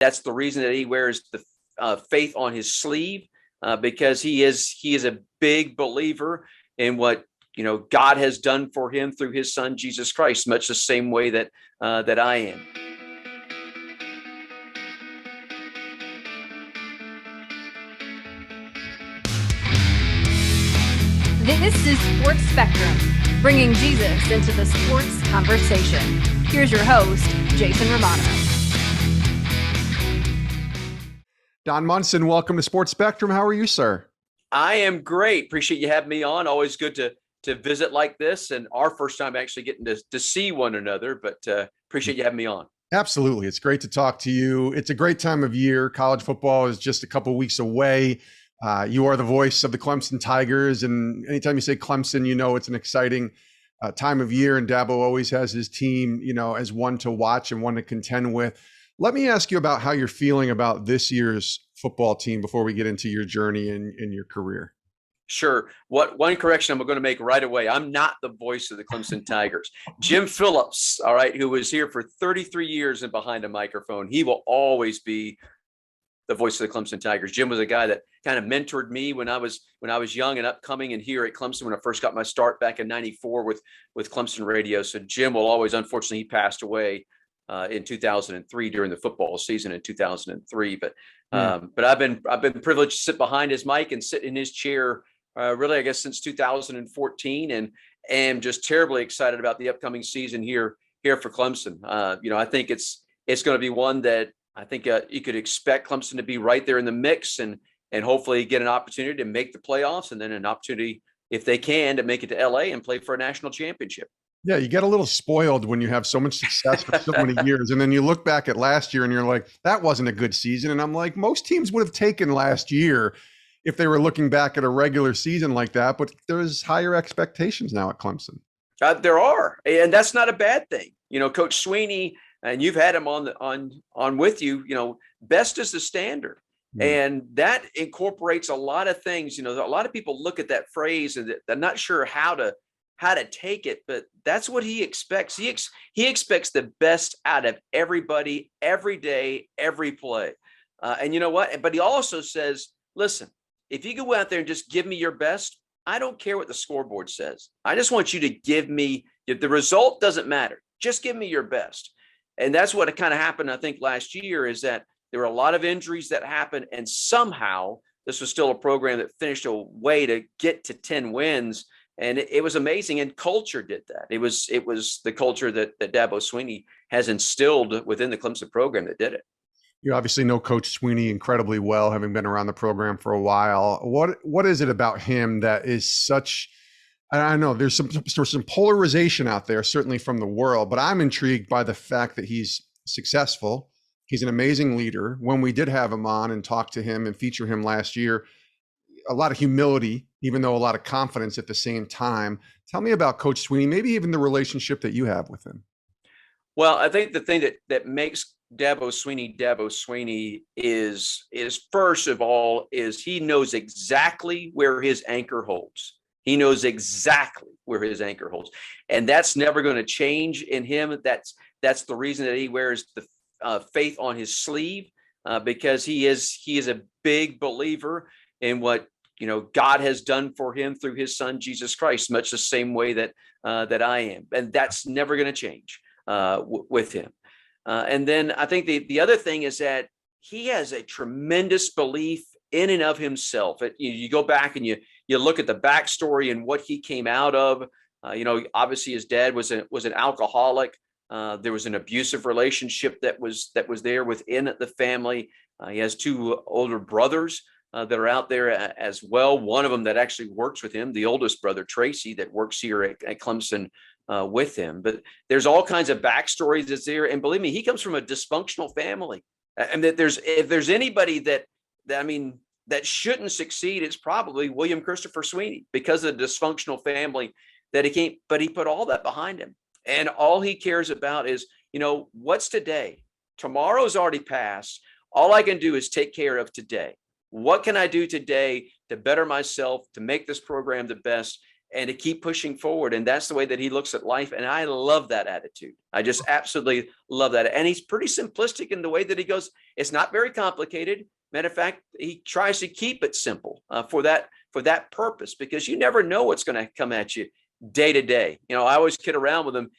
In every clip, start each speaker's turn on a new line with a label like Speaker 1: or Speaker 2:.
Speaker 1: that's the reason that he wears the faith on his sleeve, because he is a big believer in what God has done for him through his son Jesus Christ, much the same way that I am.
Speaker 2: This is Sports Spectrum, bringing Jesus into the sports conversation. Here's your host, Jason Romano.
Speaker 3: Don Munson, welcome to Sports Spectrum. How are you, sir?
Speaker 1: I am great. Appreciate you having me on. Always good to visit like this, and our first time actually getting to see one another, but appreciate you having me on.
Speaker 3: Absolutely. It's great to talk to you. It's a great time of year. College football is just a couple weeks away. You are the voice of the Clemson Tigers, and anytime you say Clemson, it's an exciting time of year, and Dabo always has his team, as one to watch and one to contend with. Let me ask you about how you're feeling about this year's football team before we get into your journey in your career.
Speaker 1: Sure. One correction I'm going to make right away. I'm not the voice of the Clemson Tigers. Jim Phillips, all right, who was here for 33 years and behind a microphone, he will always be the voice of the Clemson Tigers. Jim was a guy that kind of mentored me when I was young and upcoming and here at Clemson when I first got my start back in '94 with Clemson radio. So Jim will always, unfortunately, he passed away in 2003 during the football season in 2003. But I've been privileged to sit behind his mic and sit in his chair really, I guess, since 2014, and am just terribly excited about the upcoming season here for Clemson. I think it's going to be one that I think you could expect Clemson to be right there in the mix and hopefully get an opportunity to make the playoffs, and then an opportunity, if they can, to make it to LA and play for a national championship.
Speaker 3: Yeah, you get a little spoiled when you have so much success for so many years. And then you look back at last year and you're like, that wasn't a good season. And I'm like, most teams would have taken last year if they were looking back at a regular season like that. But there's higher expectations now at Clemson.
Speaker 1: There are, and that's not a bad thing. Coach Swinney, and you've had him on with you, best is the standard. And that incorporates a lot of things. A lot of people look at that phrase and they're not sure how to take it, but that's what he expects. He expects the best out of everybody, every day, every play. And you know what? But he also says, listen, if you go out there and just give me your best, I don't care what the scoreboard says. I just want you to give me, if the result doesn't matter, just give me your best. And that's what kind of happened, I think, last year, is that there were a lot of injuries that happened, and somehow this was still a program that finished a way to get to 10 wins. And it was amazing. And culture did that. It was the culture that Dabo Swinney has instilled within the Clemson program that did it.
Speaker 3: You obviously know Coach Swinney incredibly well, having been around the program for a while. What is it about him that is such, I know there's some polarization out there, certainly from the world, but I'm intrigued by the fact that he's successful. He's an amazing leader. When we did have him on and talk to him and feature him last year, a lot of humility, even though a lot of confidence at the same time. Tell me about Coach Swinney, maybe even the relationship that you have with him.
Speaker 1: Well, I think the thing that makes Dabo Swinney is first of all, is he knows exactly where his anchor holds. He knows exactly where his anchor holds. And that's never going to change in him. That's the reason that he wears the faith on his sleeve, because he is a big believer in what God has done for him through his son Jesus Christ, much the same way that I am, and that's never going to change with him. And then I think the other thing is that he has a tremendous belief in and of himself. You go back and you look at the backstory and what he came out of. Obviously his dad was an alcoholic. There was an abusive relationship that was there within the family. He has two older brothers that are out there as well. One of them that actually works with him, the oldest brother, Tracy, that works here at Clemson with him. But there's all kinds of backstories that's there. And believe me, he comes from a dysfunctional family. And that if there's anybody that shouldn't succeed, it's probably William Christopher Swinney, because of the dysfunctional family that he came, but he put all that behind him. And all he cares about is, what's today? Tomorrow's already passed. All I can do is take care of today. What can I do today to better myself, to make this program the best? and to keep pushing forward. And that's the way that he looks at life. And I love that attitude. I just absolutely love that. And he's pretty simplistic in the way that he goes. It's not very complicated. Matter of fact, he tries to keep it simple for that purpose, because you never know what's going to come at you day to day. I always kid around with him.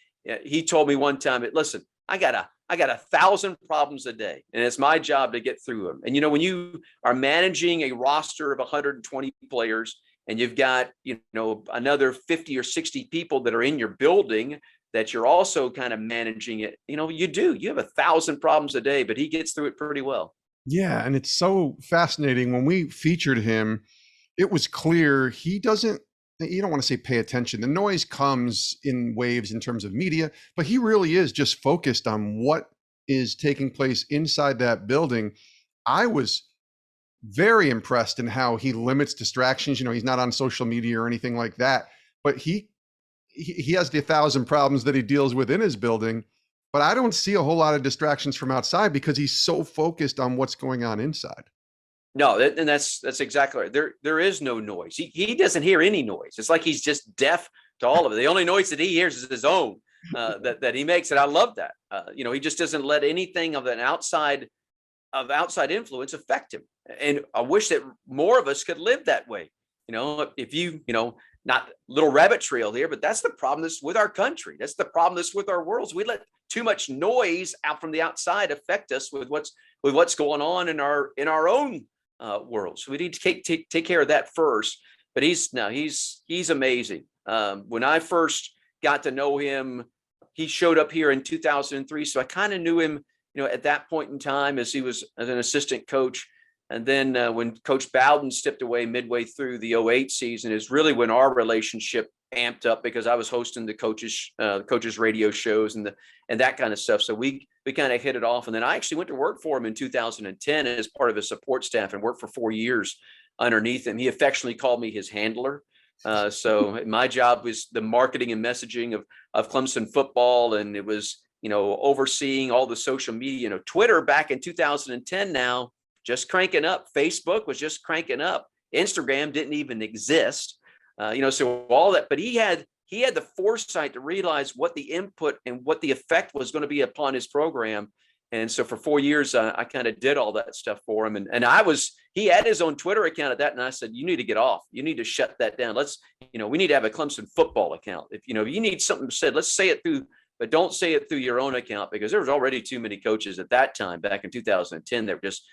Speaker 1: He told me one time, listen, I got 1,000 problems a day, and it's my job to get through them. And, when you are managing a roster of 120 players, and you've got, another 50 or 60 people that are in your building that you're also kind of managing it, you have 1,000 problems a day, but he gets through it pretty well.
Speaker 3: Yeah. And it's so fascinating. When we featured him, it was clear you don't want to say pay attention. The noise comes in waves in terms of media, but he really is just focused on what is taking place inside that building. I was very impressed in how he limits distractions. He's not on social media or anything like that, but he has the 1,000 problems that he deals with in his building. But I don't see a whole lot of distractions from outside because he's so focused on what's going on inside.
Speaker 1: No, and that's exactly right. There is no noise. He doesn't hear any noise. It's like he's just deaf to all of it. The only noise that he hears is his own that he makes. And I love that. He just doesn't let anything of outside influence affect him. And I wish that more of us could live that way. If not little rabbit trail here, but that's the problem that's with our country. That's the problem that's with our worlds. We let too much noise out from the outside affect us with what's going on in our own world. So we need to take care of that first. But he's amazing. When I first got to know him, he showed up here in 2003. So I kind of knew him, at that point in time as he was as an assistant coach. And then when Coach Bowden stepped away midway through the 2008 season is really when our relationship amped up, because I was hosting the coaches radio shows and that kind of stuff. So we kind of hit it off. And then I actually went to work for him in 2010 as part of his support staff and worked for 4 years underneath him. He affectionately called me his handler. So my job was the marketing and messaging of Clemson football. And it was, overseeing all the social media, Twitter back in 2010 now, just cranking up. Facebook was just cranking up. Instagram didn't even exist. So all that, but he had the foresight to realize what the input and what the effect was going to be upon his program. And so for 4 years, I kind of did all that stuff for him. And he had his own Twitter account at that. And I said, you need to get off. You need to shut that down. We need to have a Clemson football account. If you need something said, let's say it through, but don't say it through your own account, because there was already too many coaches at that time back in 2010 that were just,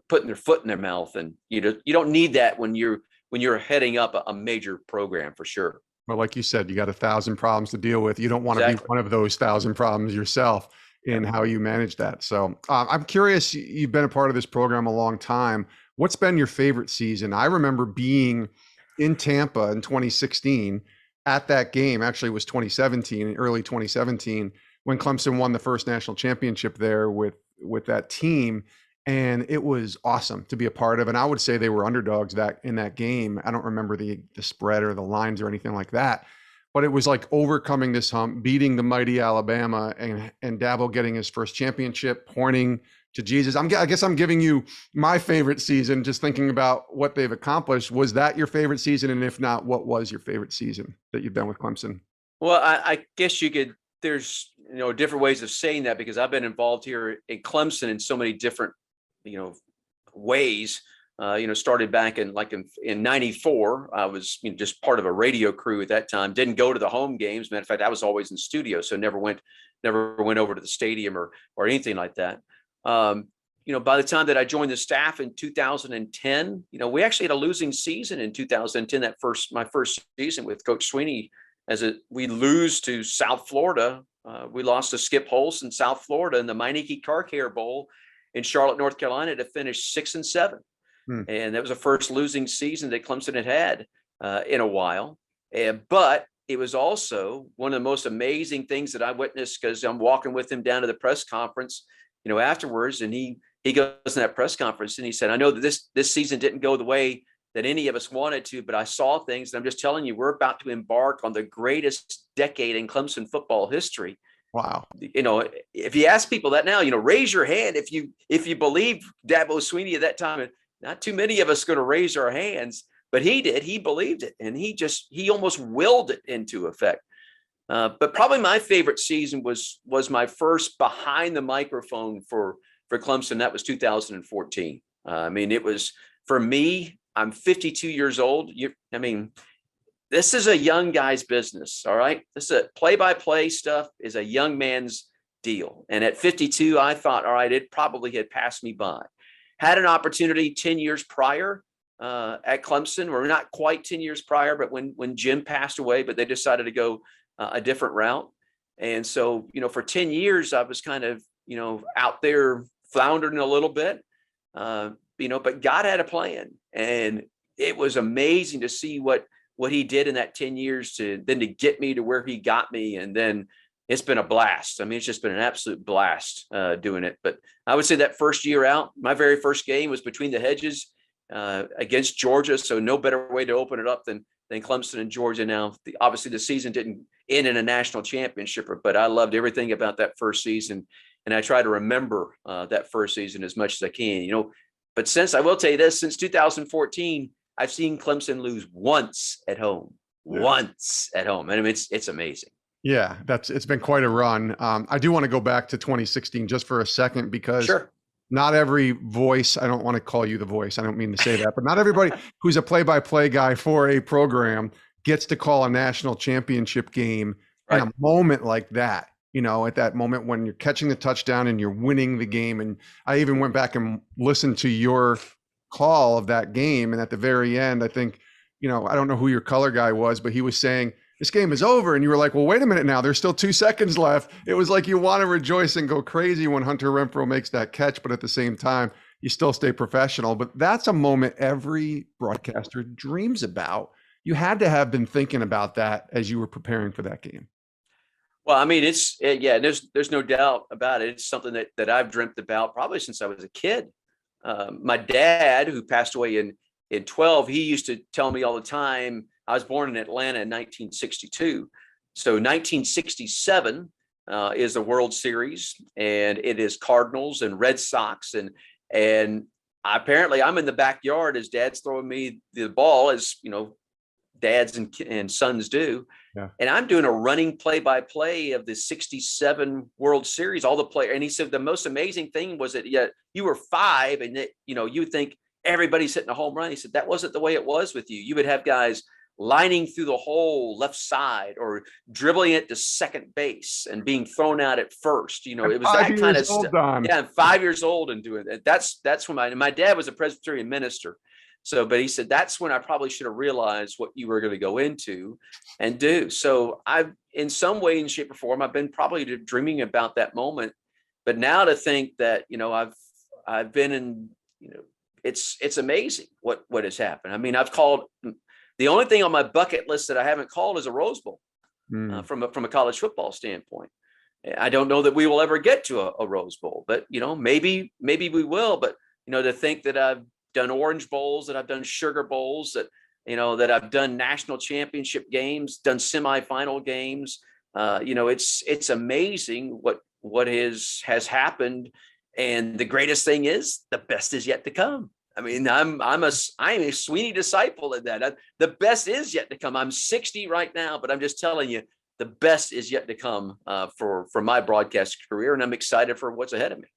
Speaker 1: putting their foot in their mouth. And you don't need that when you're heading up a major program, for sure.
Speaker 3: Well, like you said, you got 1,000 problems to deal with. You don't want to be one of those 1,000 problems yourself in how you manage that. So I'm curious, you've been a part of this program a long time. What's been your favorite season? I remember being in Tampa in 2016 at that game. Actually, it was 2017, early 2017, when Clemson won the first national championship there with that team. And it was awesome to be a part of. And I would say they were underdogs in that game. I don't remember the spread or the lines or anything like that, but it was like overcoming this hump, beating the mighty Alabama, and Dabo getting his first championship, pointing to Jesus. I guess I'm giving you my favorite season, just thinking about what they've accomplished. Was that your favorite season? And if not, what was your favorite season that you've been with Clemson?
Speaker 1: Well, I guess there's different ways of saying that, because I've been involved here in Clemson in so many different ways. Started back in 94. I was just part of a radio crew at that time. Didn't go to the home games. Matter of fact, I was always in studio, so never went over to the stadium or anything like that. By the time that I joined the staff in 2010, we actually had a losing season in 2010. My first season with Coach Swinney, we lose to South Florida. We lost to Skip Holtz in South Florida in the Meineke Car Care Bowl in Charlotte, North Carolina, to finish 6-7. And that was the first losing season that Clemson had in a while. But it was also one of the most amazing things that I witnessed, because I'm walking with him down to the press conference, afterwards. And he goes to that press conference and he said, I know that this season didn't go the way that any of us wanted to, but I saw things. And I'm just telling you, we're about to embark on the greatest decade in Clemson football history.
Speaker 3: Wow.
Speaker 1: If you ask people that now, raise your hand if you believe Dabo Swinney at that time. Not too many of us going to raise our hands, but he did. He believed it, and he almost willed it into effect. But probably my favorite season was my first behind the microphone for Clemson. That was 2014. I mean, it was, for me, I'm 52 years old. This is a young guy's business. All right. This is a play-by-play stuff is a young man's deal. And at 52, I thought, all right, it probably had passed me by. Had an opportunity 10 years prior at Clemson, or not quite 10 years prior, but when Jim passed away, but they decided to go a different route. And so, for 10 years, I was kind of, out there floundering a little bit, but God had a plan, and it was amazing to see what he did in that 10 years to get me to where he got me. And then it's been a blast. I mean, it's just been an absolute blast doing it. But I would say that first year out, my very first game was between the hedges against Georgia. So no better way to open it up than Clemson and Georgia. Now, obviously the season didn't end in a national championship, but I loved everything about that first season. And I try to remember that first season as much as I can, but since 2014, I've seen Clemson lose once at home. And I mean, it's amazing.
Speaker 3: Yeah, it's been quite a run. I do want to go back to 2016 just for a second, because not every voice, I don't want to call you the voice, I don't mean to say that, but not everybody who's a play-by-play guy for a program gets to call a national championship game in a moment like that. At that moment when you're catching the touchdown and you're winning the game. And I even went back and listened to your call of that game. And at the very end, I think, I don't know who your color guy was, but he was saying, this game is over. And you were like, well, wait a minute now, there's still 2 seconds left. It was like you want to rejoice and go crazy when Hunter Renfrow makes that catch, but at the same time, you still stay professional. But that's a moment every broadcaster dreams about. You had to have been thinking about that as you were preparing for that game.
Speaker 1: Well, I mean, there's no doubt about it. It's something that I've dreamt about probably since I was a kid. My dad, who passed away in 12, he used to tell me all the time, I was born in Atlanta in 1962. So 1967 is the World Series, and it is Cardinals and Red Sox. And apparently I'm in the backyard as Dad's throwing me the ball, as, dads and sons do. Yeah. And I'm doing a running play-by-play of the 67 World Series, all the players. And he said, the most amazing thing was that you were 5 and that, you think everybody's hitting a home run. He said, that wasn't the way it was with you. You would have guys lining through the whole left side or dribbling it to second base and being thrown out at first. It was that kind of stuff. Yeah, I'm 5 years old and doing it. That's when my dad was a Presbyterian minister. So, but he said, that's when I probably should have realized what you were going to go into and do. So I've, in some way, in shape or form, I've been probably dreaming about that moment. But now to think that, I've been in, it's amazing what has happened. I mean, I've called, the only thing on my bucket list that I haven't called is a Rose Bowl from a college football standpoint. I don't know that we will ever get to a Rose Bowl, but, maybe we will. But, to think that I've done Orange Bowls, that I've done Sugar Bowls, that I've done national championship games, done semifinal games. It's amazing what has happened, and the greatest thing is the best is yet to come. I mean, I'm a Swinney disciple in that. The best is yet to come. I'm 60 right now, but I'm just telling you, the best is yet to come for my broadcast career, and I'm excited for what's ahead of me.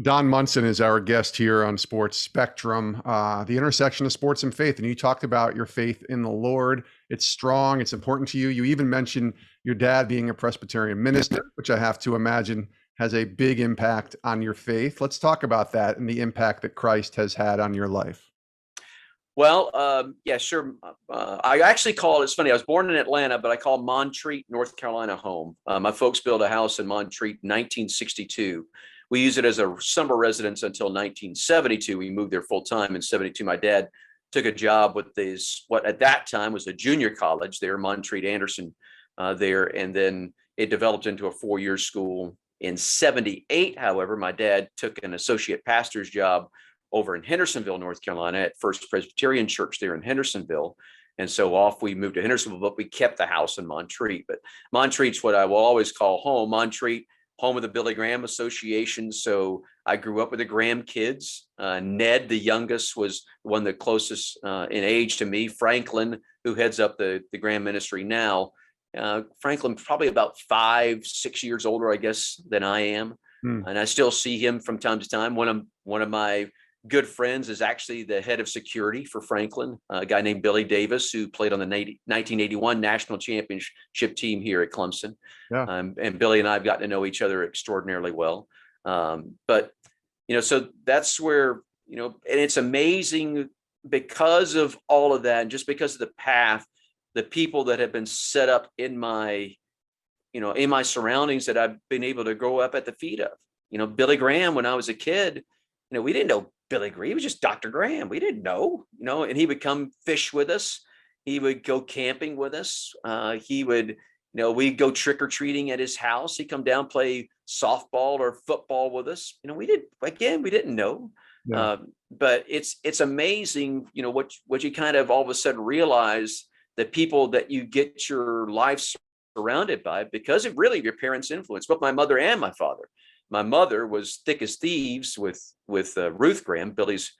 Speaker 3: Don Munson is our guest here on Sports Spectrum, the intersection of sports and faith. And you talked about your faith in the Lord. It's strong. It's important to you. You even mentioned your dad being a Presbyterian minister, which I have to imagine has a big impact on your faith. Let's talk about that and the impact that Christ has had on your life.
Speaker 1: Well, yeah, sure. I actually it's funny, I was born in Atlanta, but I call Montreat, North Carolina home. My folks built a house in Montreat in 1962. We used it as a summer residence until 1972. We moved there full time in 72. My dad took a job with what at that time was a junior college there, Montreat Anderson there. And then it developed into a 4-year school. In 78, however, my dad took an associate pastor's job over in Hendersonville, North Carolina at First Presbyterian Church there in Hendersonville. And so off we moved to Hendersonville, but we kept the house in Montreat. But Montreat's what I will always call home. Montreat, home of the Billy Graham Association. So I grew up with the Graham kids. Ned, the youngest, was one of the closest in age to me. Franklin, who heads up the Graham ministry now, Franklin probably about 5-6 years older, I guess, than I am. And I still see him from time to time. One of my good friends is actually the head of security for Franklin, a guy named Billy Davis, who played on the 1981 national championship team here at Clemson.
Speaker 3: Yeah.
Speaker 1: And Billy and I have gotten to know each other extraordinarily well. But, so that's where, and it's amazing because of all of that, and just because of the path, the people that have been set up in my surroundings that I've been able to grow up at the feet of. Billy Graham, when I was a kid, we didn't know Billy Graham. He was just Dr. Graham. We didn't know, and he would come fish with us. He would go camping with us. He would, we'd go trick-or-treating at his house. He'd come down, play softball or football with us. We didn't know. Yeah. But it's amazing, what you kind of all of a sudden realize, the people that you get your life surrounded by because of really your parents' influence, both my mother and my father. My mother was thick as thieves with Ruth Graham, Billy's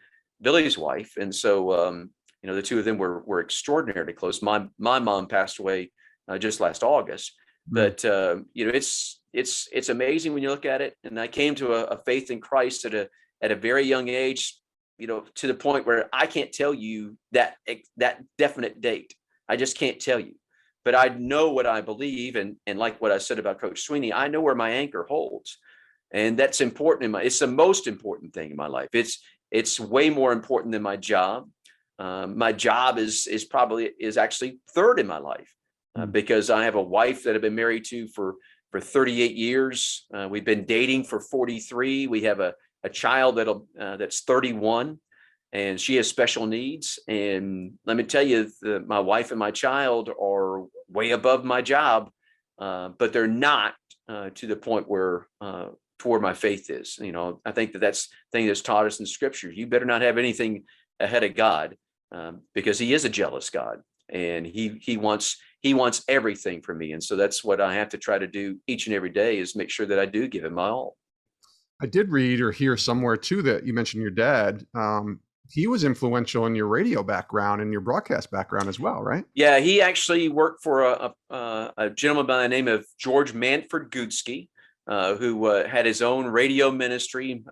Speaker 1: wife, and so the two of them were extraordinarily close. My mom passed away just last August, but it's amazing when you look at it. And I came to a faith in Christ at a very young age, to the point where I can't tell you that definite date. I just can't tell you, but I know what I believe, and like what I said about Coach Swinney, I know where my anchor holds. And that's important it's the most important thing in my life. It's way more important than my job. My job is actually third in my life because I have a wife that I've been married to for 38 years. We've been dating for 43. We have a child that's 31, and she has special needs. And let me tell you, my wife and my child are way above my job, but they're not to the point where toward my faith is. I think that's the thing that's taught us in Scripture. You better not have anything ahead of God, because He is a jealous God, and He wants everything from me. And so that's what I have to try to do each and every day, is make sure that I do give Him my all.
Speaker 3: I did read or hear somewhere too that you mentioned your dad. He was influential in your radio background and your broadcast background as well, right? Yeah,
Speaker 1: he actually worked for a gentleman by the name of George Manford Gutsky, who had his own radio ministry.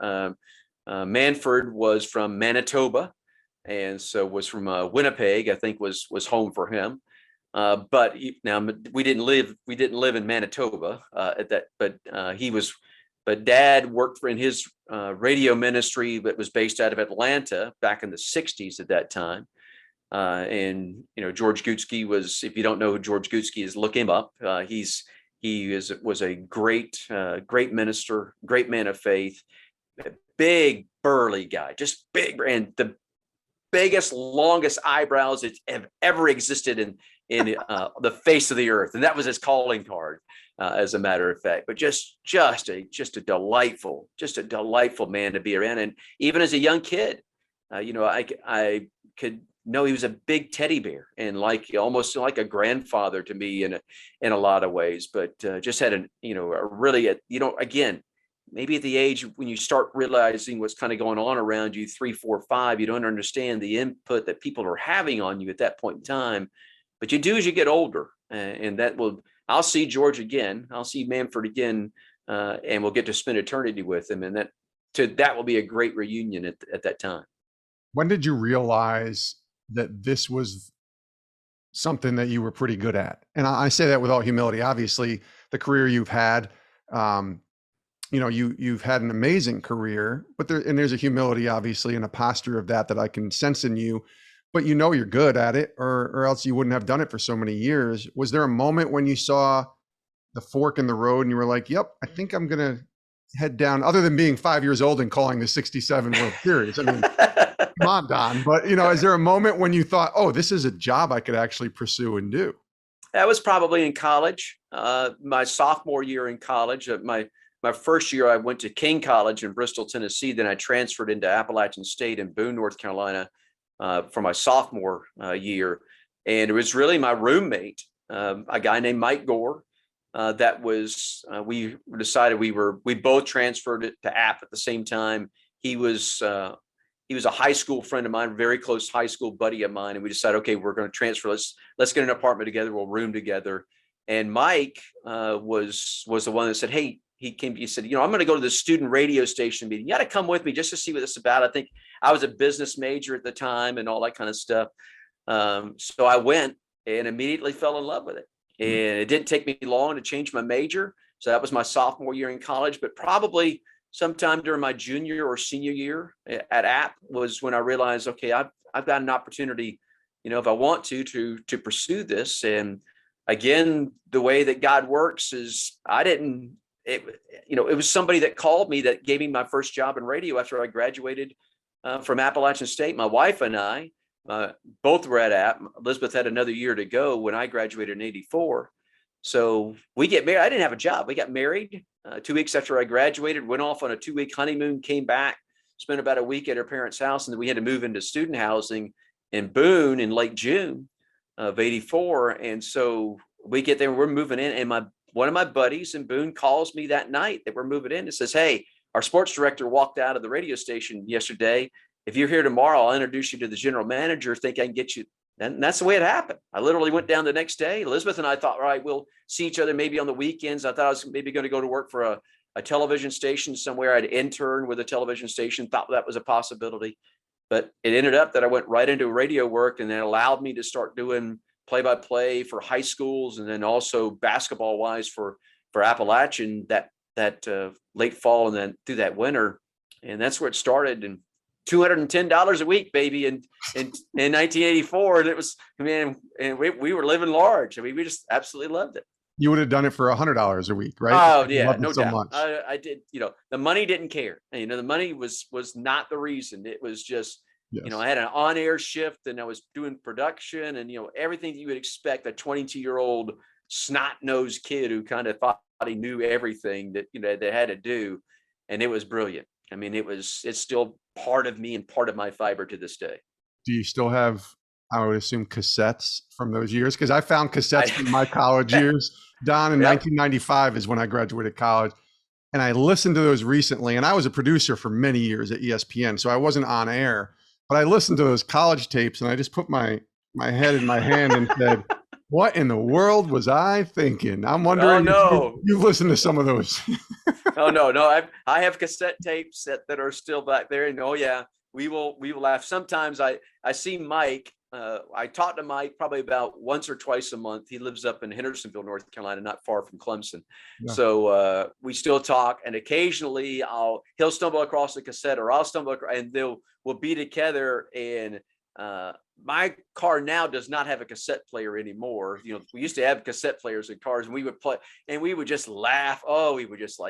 Speaker 1: Manford was from Manitoba, and so was from Winnipeg, I think was home for him. But we didn't live in Manitoba at that, but Dad worked in his radio ministry that was based out of Atlanta back in the 60s at that time. And George Gutsky was, if you don't know who George Gutsky is, look him up. He was a great minister, great man of faith, big burly guy, just big, and the biggest, longest eyebrows that have ever existed in the face of the earth, and that was his calling card, as a matter of fact. But just a delightful man to be around. And even as a young kid, I could know he was a big teddy bear, and almost like a grandfather to me in a lot of ways. But just had again, maybe at the age when you start realizing what's kind of going on around you, 3, 4, 5, you don't understand the input that people are having on you at that point in time. But you do as you get older, and I'll see George again, I'll see Manford again, and we'll get to spend eternity with him, and that will be a great reunion at that time.
Speaker 3: When did you realize that this was something that you were pretty good at? And I say that with all humility. Obviously, the career you've had, you've had an amazing career, but there's a humility, obviously, and a posture of that I can sense in you. But you're good at it, or else you wouldn't have done it for so many years. Was there a moment when you saw the fork in the road and you were like, yep, I think I'm going to head down, other than being 5 years old and calling the 67 World Series? I mean, come on, Don. But, is there a moment when you thought, oh, this is a job I could actually pursue and do?
Speaker 1: That was probably in college, my sophomore year in college. My first year, I went to King College in Bristol, Tennessee. Then I transferred into Appalachian State in Boone, North Carolina, for my sophomore year. And it was really my roommate, a guy named Mike Gore, that was, we decided we both transferred it to App at the same time. He was a high school friend of mine, very close high school buddy of mine. And we decided, okay, we're going to transfer. Let's get an apartment together. We'll room together. And Mike was the one that said, hey, he said, I'm going to go to the student radio station meeting. You got to come with me just to see what this is about. I think I was a business major at the time and all that kind of stuff. So I went and immediately fell in love with it. And it didn't take me long to change my major. So that was my sophomore year in college, but probably sometime during my junior or senior year at App was when I realized, okay, I've got an opportunity, if I want to pursue this. And again, the way that God works is it was somebody that called me that gave me my first job in radio after I graduated from Appalachian State. My wife and I both were at App. Elizabeth had another year to go when I graduated in '84. So we get married. I didn't have a job. We got married 2 weeks after I graduated, went off on a 2-week honeymoon, came back, spent about a week at her parents' house, and then we had to move into student housing in Boone in late June of '84. And so we get there and we're moving in, and one of my buddies in Boone calls me that night that we're moving in and says, hey, our sports director walked out of the radio station yesterday. If you're here tomorrow, I'll introduce you to the general manager. Think I can get you. And that's the way it happened. I literally went down the next day. Elizabeth and I thought, all right, we'll see each other maybe on the weekends. I thought I was maybe going to go to work for a television station somewhere. I'd intern with a television station, thought that was a possibility. But it ended up that I went right into radio work, and that allowed me to start doing play-by-play for high schools, and then also basketball-wise for Appalachian that late fall and then through that winter. And that's where it started. And $210 a week, baby, in 1984. And it was, man, and we were living large. I mean, we just absolutely loved it.
Speaker 3: You would have done it for $100 a week, right?
Speaker 1: Oh yeah, no doubt. I did. The money didn't care. The money was not the reason. It was just, yes. I had an on-air shift, and I was doing production, and everything that you would expect a 22-year-old snot-nosed kid who kind of thought he knew everything that they had to do, and it was brilliant. I mean, it's still part of me and part of my fiber to this day.
Speaker 3: Do you still have, I would assume, cassettes from those years? Because I found cassettes from my college years. Don, in 1995 is when I graduated college. And I listened to those recently. And I was a producer for many years at ESPN, so I wasn't on air. But I listened to those college tapes, and I just put my head in my hand and said, what in the world was I thinking? I'm wondering if you've listened to some of those.
Speaker 1: Oh, no. I have cassette tapes that are still back there. And we will laugh. Sometimes I see Mike. I talk to Mike probably about once or twice a month. He lives up in Hendersonville, North Carolina, not far from Clemson. Yeah. So we still talk, and occasionally he'll stumble across a cassette, or I'll stumble across, and we'll be together. And my car now does not have a cassette player anymore. We used to have cassette players in cars, and we would play, and we would just laugh. Oh, we would just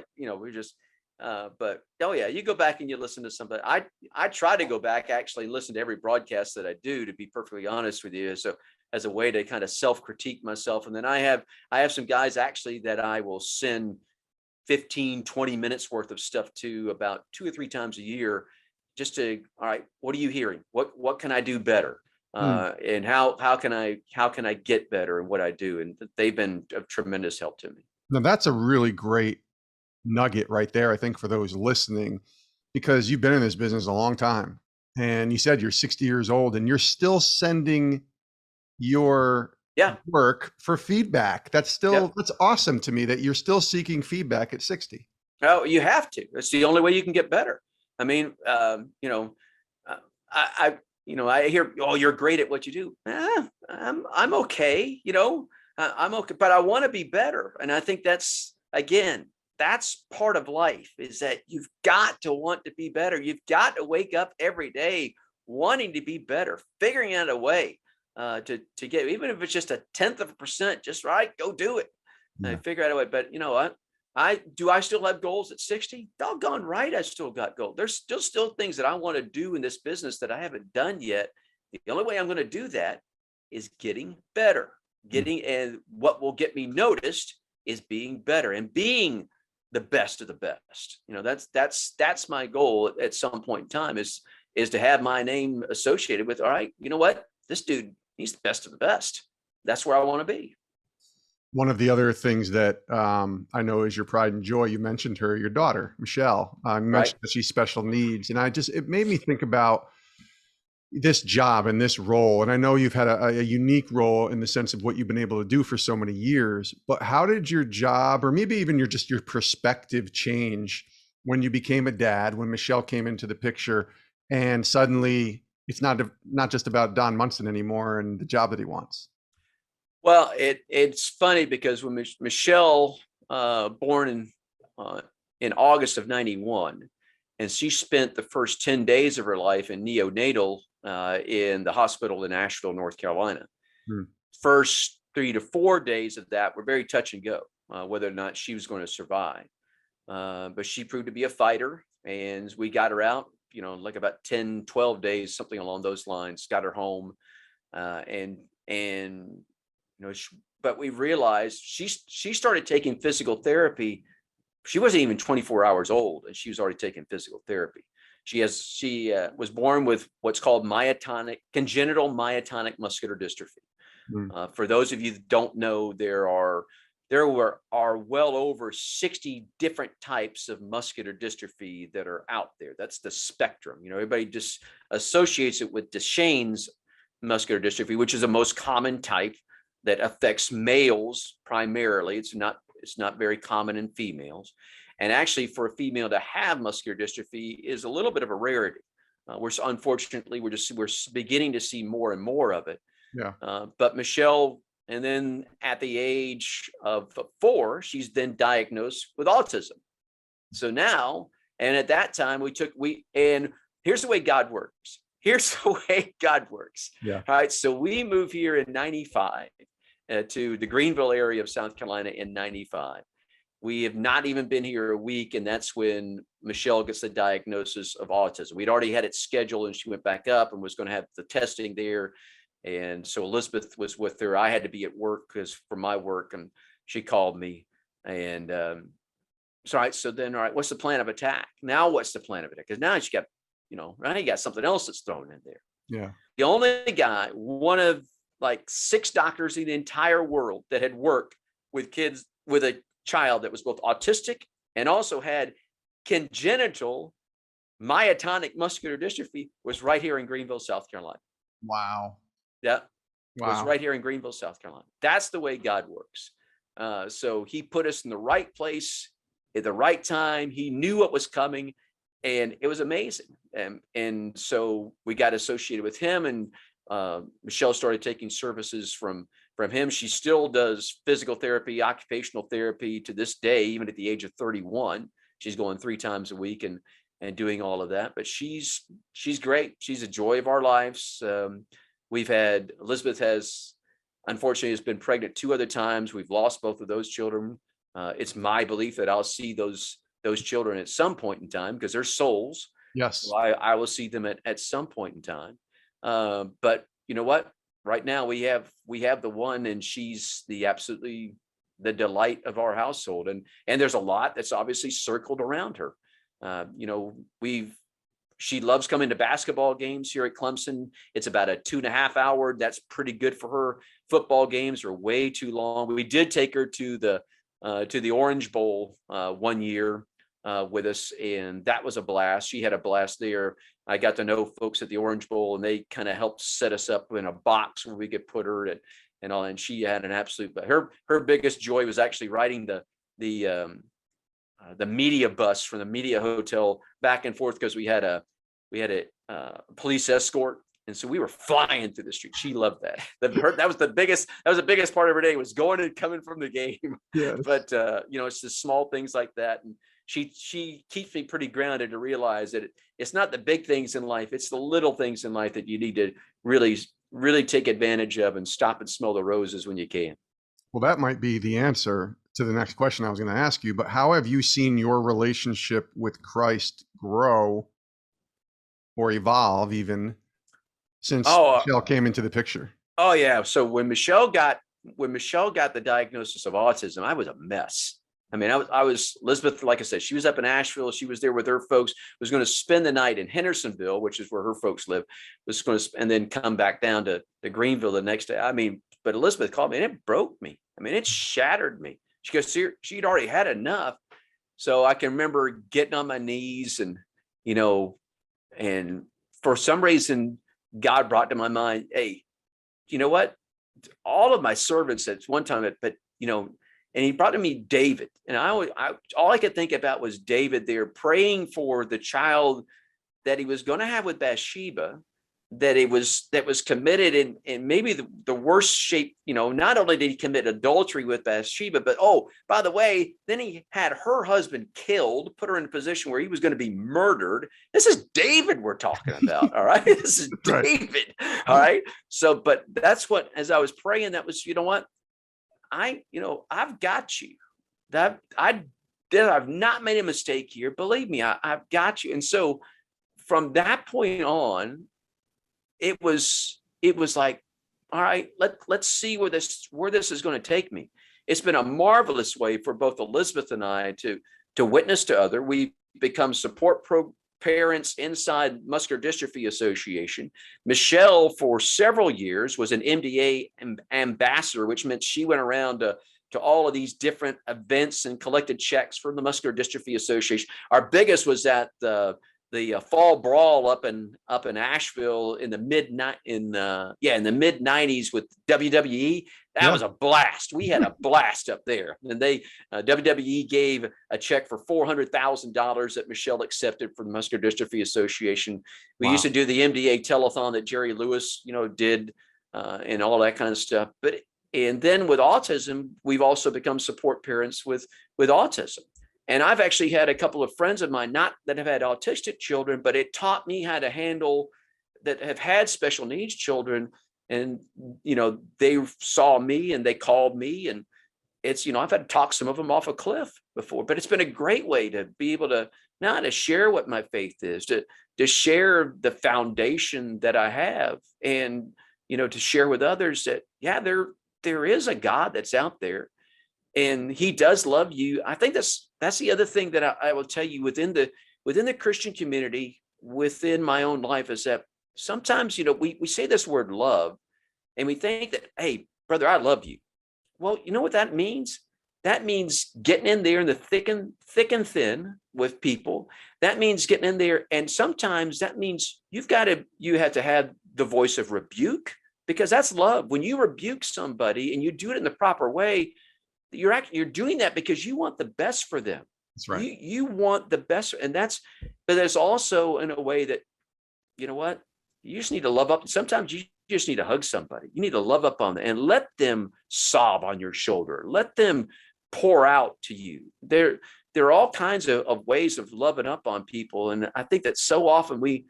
Speaker 1: but you go back and you listen to something. I try to go back actually and listen to every broadcast that I do, to be perfectly honest with you. So as a way to kind of self-critique myself. And then I have some guys actually that I will send 15, 20 minutes worth of stuff to about 2 or 3 times a year, just to, all right, what are you hearing? What can I do better? And how can I get better in what I do? And they've been of tremendous help to me.
Speaker 3: Now that's a really great nugget right there, I think, for those listening, because you've been in this business a long time, and you said you're 60 years old and you're still sending your work for feedback. That's awesome to me that you're still seeking feedback at 60.
Speaker 1: Oh, you have to. It's the only way you can get better. I mean, I hear, oh, you're great at what you do. I'm okay. I'm okay, but I want to be better. And I think that's part of life, is that you've got to want to be better. You've got to wake up every day wanting to be better, figuring out a way to get, even if it's just 0.1%, just right, go do it. Yeah. Figure out a way. But I still have goals at 60? Doggone right, I still got goals. There's still things that I want to do in this business that I haven't done yet. The only way I'm going to do that is getting better. And what will get me noticed is being better and being the best of the best. That's my goal at some point in time, is to have my name associated with, all right, you know what? This dude, he's the best of the best. That's where I want to be.
Speaker 3: One of the other things that I know is your pride and joy, you mentioned her, your daughter, Michelle. You
Speaker 1: Right.
Speaker 3: mentioned that she's special needs. And it made me think about this job and this role. And I know you've had a unique role in the sense of what you've been able to do for so many years, but how did your job, or maybe even your perspective, change when you became a dad, when Michelle came into the picture, and suddenly it's not just about Don Munson anymore and the job that he wants?
Speaker 1: Well, it's funny because when Michelle, born in August of 91, and she spent the first 10 days of her life in neonatal in the hospital in Asheville, North Carolina.
Speaker 3: Hmm.
Speaker 1: First 3 to 4 days of that were very touch and go, whether or not she was going to survive. But she proved to be a fighter, and we got her out, like about 10, 12 days, something along those lines, got her home. And but we realized she started taking physical therapy. She wasn't even 24 hours old, and she was already taking physical therapy. She was born with what's called congenital myotonic muscular dystrophy. For those of you that don't know, there are well over 60 different types of muscular dystrophy that are out there. That's the spectrum. Everybody just associates it with Duchenne's muscular dystrophy, which is the most common type that affects males primarily. It's not very common in females. And actually, for a female to have muscular dystrophy is a little bit of a rarity. Unfortunately, we're beginning to see more and more of it.
Speaker 3: Yeah.
Speaker 1: But Michelle, and then at the age of 4, she's then diagnosed with autism. So now, and at that time, and here's the way God works.
Speaker 3: Yeah.
Speaker 1: All right. So we moved here in 95 to the Greenville area of South Carolina in 95. We have not even been here a week, and that's when Michelle gets the diagnosis of autism. We'd already had it scheduled, and she went back up and was going to have the testing there. And so Elizabeth was with her. I had to be at work for my work, and she called me. And so then, all right, what's the plan of attack? Now, what's the plan of attack? Because now she got, now you got something else that's thrown in there.
Speaker 3: Yeah.
Speaker 1: The only guy, one of like 6 doctors in the entire world that had worked with kids with a child that was both autistic and also had congenital myotonic muscular dystrophy was right here in Greenville, South Carolina.
Speaker 3: Wow.
Speaker 1: Yeah.
Speaker 3: Wow.
Speaker 1: Was right here in Greenville, South Carolina. That's the way God works. So he put us in the right place at the right time. He knew what was coming, and it was amazing. And so we got associated with him, and Michelle started taking services from him. She still does physical therapy, occupational therapy to this day, even at the age of 31. She's going 3 times a week and doing all of that. But she's great. She's a joy of our lives. Elizabeth has been pregnant 2 other times. We've lost both of those children. It's my belief that I'll see those children at some point in time, because they're souls.
Speaker 3: Yes.
Speaker 1: So I will see them at some point in time. But you know what? Right now we have the one, and she's the delight of our household. And there's a lot that's obviously circled around her. She loves coming to basketball games here at Clemson. It's about a 2.5 hour. That's pretty good for her. Football games are way too long. We did take her to the Orange Bowl one year with us, and that was a blast. She had a blast there. I got to know folks at the Orange Bowl, and they kind of helped set us up in a box where we could put her and all. And she had an absolute. But her biggest joy was actually riding the media bus from the media hotel back and forth, because we had a police escort, and so we were flying through the street. She loved that. That was the biggest part of her day, was going and coming from the game.
Speaker 3: Yes.
Speaker 1: But it's the small things like that, and she keeps me pretty grounded to realize that it's not the big things in life, it's the little things in life that you need to really, really take advantage of, and stop and smell the roses when you can.
Speaker 3: Well, that might be the answer to the next question I was going to ask you, but how have you seen your relationship with Christ grow or evolve even since Michelle came into the picture?
Speaker 1: Oh yeah. So when Michelle got the diagnosis of autism, I was a mess. I mean, I was Elizabeth, like I said, she was up in Asheville. She was there with her folks, was going to spend the night in Hendersonville, which is where her folks live, and then come back down to Greenville the next day. I mean, but Elizabeth called me, and it broke me. I mean, it shattered me. She goes, she'd already had enough. So I can remember getting on my knees and, and for some reason, God brought to my mind, hey, you know what? All of my servants at one time, but and he brought to me David. And all I could think about was David there praying for the child that he was going to have with Bathsheba, that was committed in maybe the worst shape. Not only did he commit adultery with Bathsheba, but by the way, then he had her husband killed, put her in a position where he was going to be murdered. This is David we're talking about. All right. This is David. All right. So, but that's what, as I was praying, that was, I've got you. That I've not made a mistake here. Believe me, I've got you. And so from that point on, it was like, all right, let's see where this is going to take me. It's been a marvelous way for both Elizabeth and I to witness to other. We become support parents inside Muscular Dystrophy Association. Michelle, for several years, was an MDA ambassador, which meant she went around to all of these different events and collected checks from the Muscular Dystrophy Association. Our biggest was at the fall brawl up in Asheville in the mid 90s with WWE. That was a blast. We had a blast up there. And WWE gave a check for $400,000 that Michelle accepted from the Muscular Dystrophy Association. We used to do the MDA telethon that Jerry Lewis, did and all that kind of stuff. And then with autism, we've also become support parents with autism. And I've actually had a couple of friends of mine, not that have had autistic children, but it taught me how to handle that have had special needs children. And, they saw me and they called me, and it's, I've had to talk some of them off a cliff before, but it's been a great way to be able to not to share what my faith is, to share the foundation that I have, and, to share with others that, there is a God that's out there. And he does love you. I think that's the other thing that I will tell you within the Christian community, within my own life, is that sometimes, we say this word love and we think that, hey, brother, I love you. Well, you know what that means? That means getting in there in the thick and thin with people. That means getting in there. And sometimes that means you have to have the voice of rebuke, because that's love. When you rebuke somebody and you do it in the proper way, you're doing that because you want the best for them.
Speaker 3: That's right.
Speaker 1: You want the best. And but there's also in a way that, you know what, you just need to love up. Sometimes you just need to hug somebody. You need to love up on them and let them sob on your shoulder. Let them pour out to you. There are all kinds of ways of loving up on people. And I think that so often we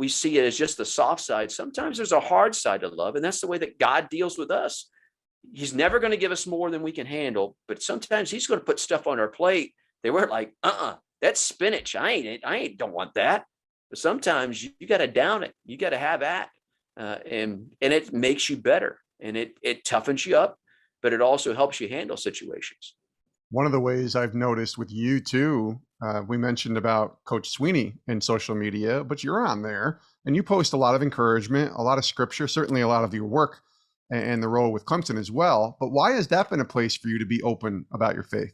Speaker 1: see it as just the soft side. Sometimes there's a hard side to love. And that's the way that God deals with us. He's never going to give us more than we can handle, but sometimes he's going to put stuff on our plate. They were like, that's spinach. I don't want that. But sometimes you got to down it. You got to have that. And it makes you better, and it toughens you up, but it also helps you handle situations.
Speaker 3: One of the ways I've noticed with you too, we mentioned about Coach Swinney in social media, but you're on there and you post a lot of encouragement, a lot of scripture, certainly a lot of your work and the role with Clemson as well. But why has that been a place for you to be open about your faith?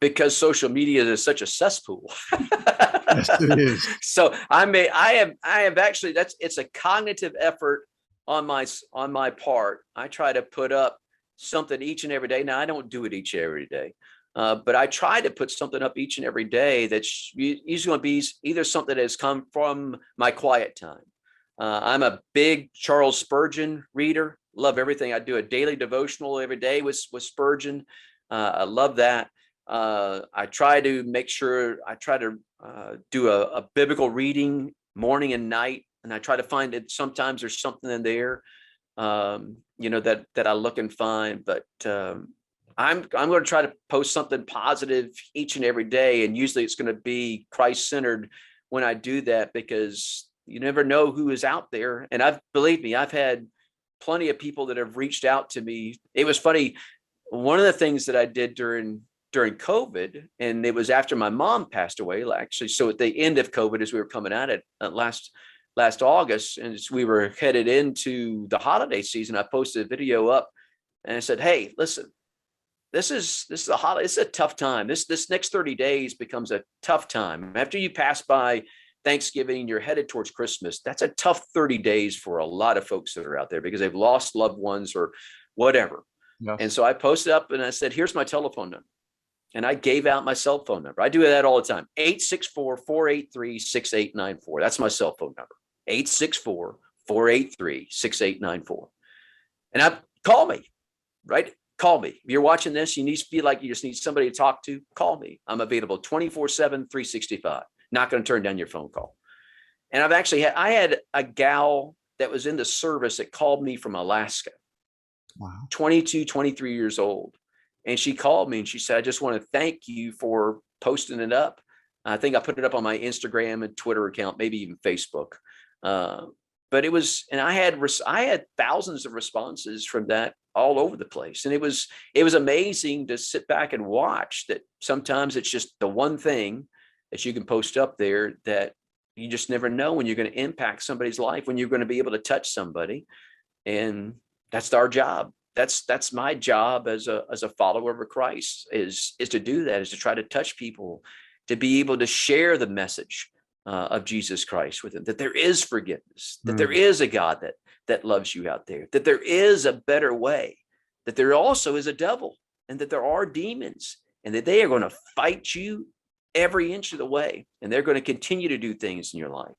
Speaker 1: Because social media is such a cesspool.
Speaker 3: Yes, it is.
Speaker 1: So I have actually, it's a cognitive effort on my part. I try to put up something each and every day. Now I don't do it each and every day, but I try to put something up each and every day that's usually going to be either something that has come from my quiet time. I'm a big Charles Spurgeon reader. Love everything. I do a daily devotional every day with Spurgeon. I love that. I try to make sure do a biblical reading morning and night, and I try to find it. Sometimes there's something in there, that I look and find. But I'm going to try to post something positive each and every day, and usually it's going to be Christ-centered when I do that, because you never know who is out there. And believe me, I've had plenty of people that have reached out to me. It was funny. One of the things that I did during COVID, and it was after my mom passed away, actually. So at the end of COVID, as we were coming at it last August, and as we were headed into the holiday season, I posted a video up and I said, hey, listen, this is a holiday. It's a tough time. This next 30 days becomes a tough time. After you pass by Thanksgiving, you're headed towards Christmas. That's a tough 30 days for a lot of folks that are out there because they've lost loved ones or whatever.
Speaker 3: Yes.
Speaker 1: And so I posted up and I said, here's my telephone number. And I gave out my cell phone number. I do that all the time. 864-483-6894. That's my cell phone number. 864-483-6894. And call me, right? Call me. If you're watching this, you feel like you just need somebody to talk to, call me. I'm available 24/7, 365. Not going to turn down your phone call. And I had a gal that was in the service that called me from Alaska.
Speaker 3: Wow.
Speaker 1: 22, 23 years old. And she called me and she said, I just want to thank you for posting it up. I think I put it up on my Instagram and Twitter account, maybe even Facebook. But it was, and I had thousands of responses from that all over the place. And it was amazing to sit back and watch that. Sometimes it's just the one thing that you can post up there that you just never know when you're going to impact somebody's life, when you're going to be able to touch somebody. And that's our job. That's my job as a follower of Christ is to do that, is to try to touch people, to be able to share the message of Jesus Christ with them, that there is forgiveness, that there is a God that loves you out there, that there is a better way, that there also is a devil, and that there are demons, and that they are going to fight you every inch of the way, and they're going to continue to do things in your life.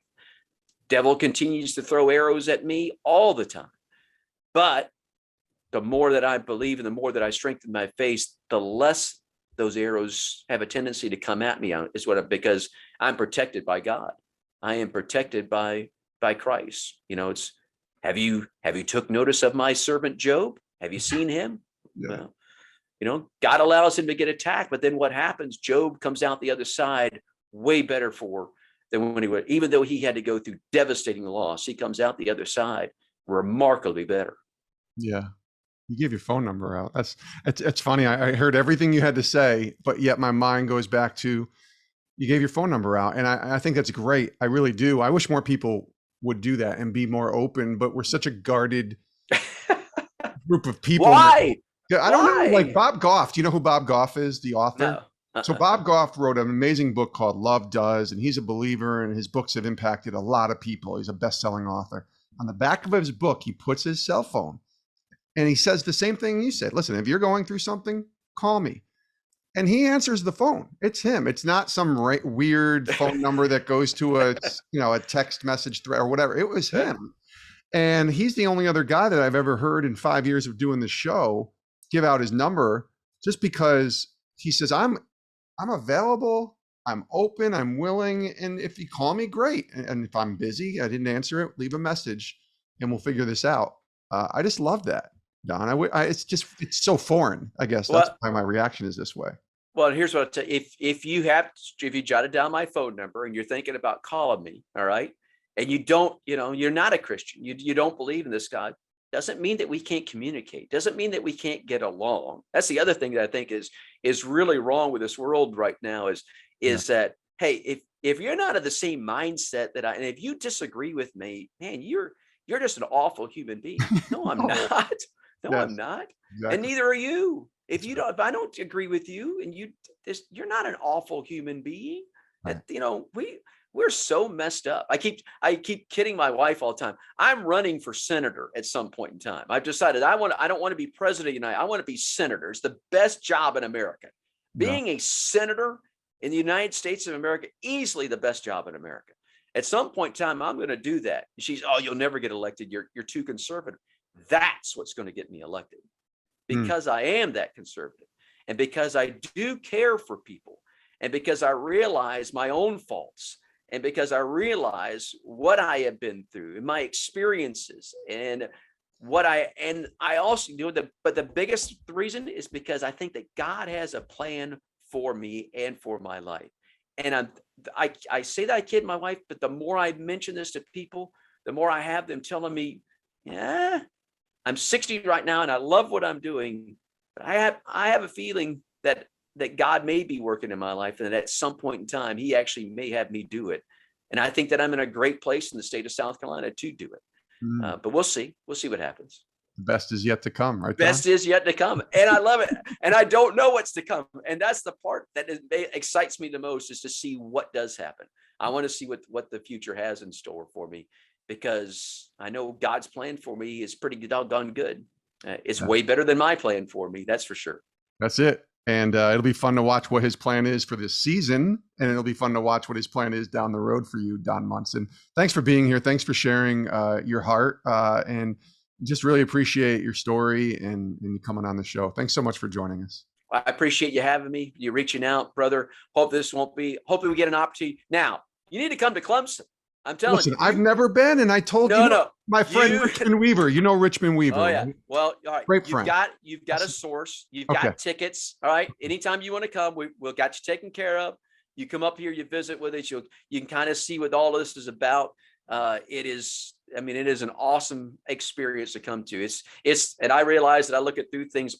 Speaker 1: Devil continues to throw arrows at me all the time, but the more that I believe and the more that I strengthen my faith, the less those arrows have a tendency to come at me because I'm protected by God. I am protected by Christ. It's, have you took notice of my servant Job? Have you seen him?
Speaker 3: Yeah.
Speaker 1: Well, God allows him to get attacked, but then what happens? Job comes out the other side way better than when he would, even though he had to go through devastating loss, he comes out the other side remarkably better.
Speaker 3: Yeah. You gave your phone number out. It's funny. I heard everything you had to say, but yet my mind goes back to you gave your phone number out. And I think that's great. I really do. I wish more people would do that and be more open, but we're such a guarded group of people.
Speaker 1: Why?
Speaker 3: I don't know. Like Bob Goff. Do you know who Bob Goff is, the author?
Speaker 1: No.
Speaker 3: So Bob Goff wrote an amazing book called Love Does, and he's a believer, and his books have impacted a lot of people. He's a best-selling author. On the back of his book, he puts his cell phone. And he says the same thing you said. Listen, if you're going through something, call me. And he answers the phone. It's him. It's not some weird phone number that goes to a text message thread or whatever. It was him. And he's the only other guy that I've ever heard in 5 years of doing the show give out his number, just because he says, I'm available, I'm open, I'm willing. And if you call me, great. And if I'm busy, I didn't answer it, leave a message and we'll figure this out. I just love that. Don, it's so foreign. I guess that's why my reaction is this way.
Speaker 1: Well, here's what I'll tell you. If you jotted down my phone number and you're thinking about calling me, all right, and you don't, you're not a Christian, you don't believe in this God, doesn't mean that we can't communicate. Doesn't mean that we can't get along. That's the other thing that I think is really wrong with this world right now is that, hey, if you're not of the same mindset and if you disagree with me, man, you're just an awful human being. No, I'm not. No, yes, I'm not. Exactly. And neither are you. If I don't agree with you and you're not an awful human being. Right. We're so messed up. I keep kidding my wife all the time. I'm running for senator at some point in time. I've decided I don't want to be president of the United. I want to be senator. It's the best job in America. Being a senator in the United States of America, easily the best job in America. At some point in time, I'm going to do that. She's, you'll never get elected. You're too conservative. That's what's going to get me elected, because I am that conservative, and because I do care for people, and because I realize my own faults, and because I realize what I have been through and my experiences and I also do but the biggest reason is because I think that God has a plan for me and for my life. And I say that I kid my wife, but the more I mention this to people, the more I have them telling me, yeah, I'm 60 right now and I love what I'm doing. But I have a feeling that God may be working in my life, and that at some point in time, he actually may have me do it. And I think that I'm in a great place in the state of South Carolina to do it. But we'll see. We'll see what happens.
Speaker 3: The best is yet to come, right?
Speaker 1: Best is yet to come. And I love it. And I don't know what's to come. And that's the part that excites me the most, is to see what does happen. I want to see what the future has in store for me, because I know God's plan for me is pretty doggone good. It's way better than my plan for me. That's for sure.
Speaker 3: That's it. And it'll be fun to watch what his plan is for this season. And it'll be fun to watch what his plan is down the road for you, Don Munson. Thanks for being here. Thanks for sharing your heart. And just really appreciate your story and you coming on the show. Thanks so much for joining us.
Speaker 1: I appreciate you having me. You reaching out, brother. Hopefully we get an opportunity. Now, you need to come to Clemson. I'm telling you.
Speaker 3: I've never been, and I told my friend Richmond Weaver. You know Richmond Weaver.
Speaker 1: Oh yeah. Well, all right.
Speaker 3: Great friend.
Speaker 1: You've got a source. You've got tickets. All right. Anytime you want to come, we'll got you taken care of. You come up here, you visit with us. You can kind of see what all this is about. It is an awesome experience to come to. And I realize that I look at things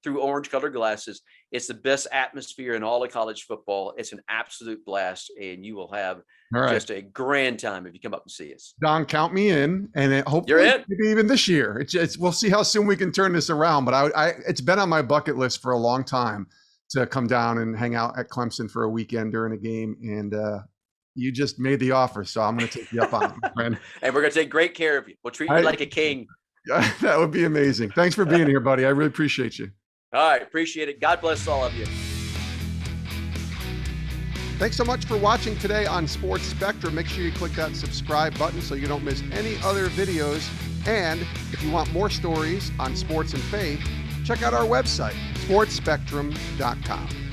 Speaker 1: through orange colored glasses. It's the best atmosphere in all of college football. It's an absolute blast, and you will have just a grand time if you come up and see us.
Speaker 3: Don, count me in, and hopefully maybe even this year. We'll see how soon we can turn this around. But it's been on my bucket list for a long time to come down and hang out at Clemson for a weekend during a game, and you just made the offer, so I'm going to take you up on it, my friend.
Speaker 1: And we're going to take great care of you. We'll treat you like a king.
Speaker 3: That would be amazing. Thanks for being here, buddy. I really appreciate you.
Speaker 1: All right. Appreciate it. God bless all of you.
Speaker 3: Thanks so much for watching today on Sports Spectrum. Make sure you click that subscribe button so you don't miss any other videos. And if you want more stories on sports and faith, check out our website, sportsspectrum.com.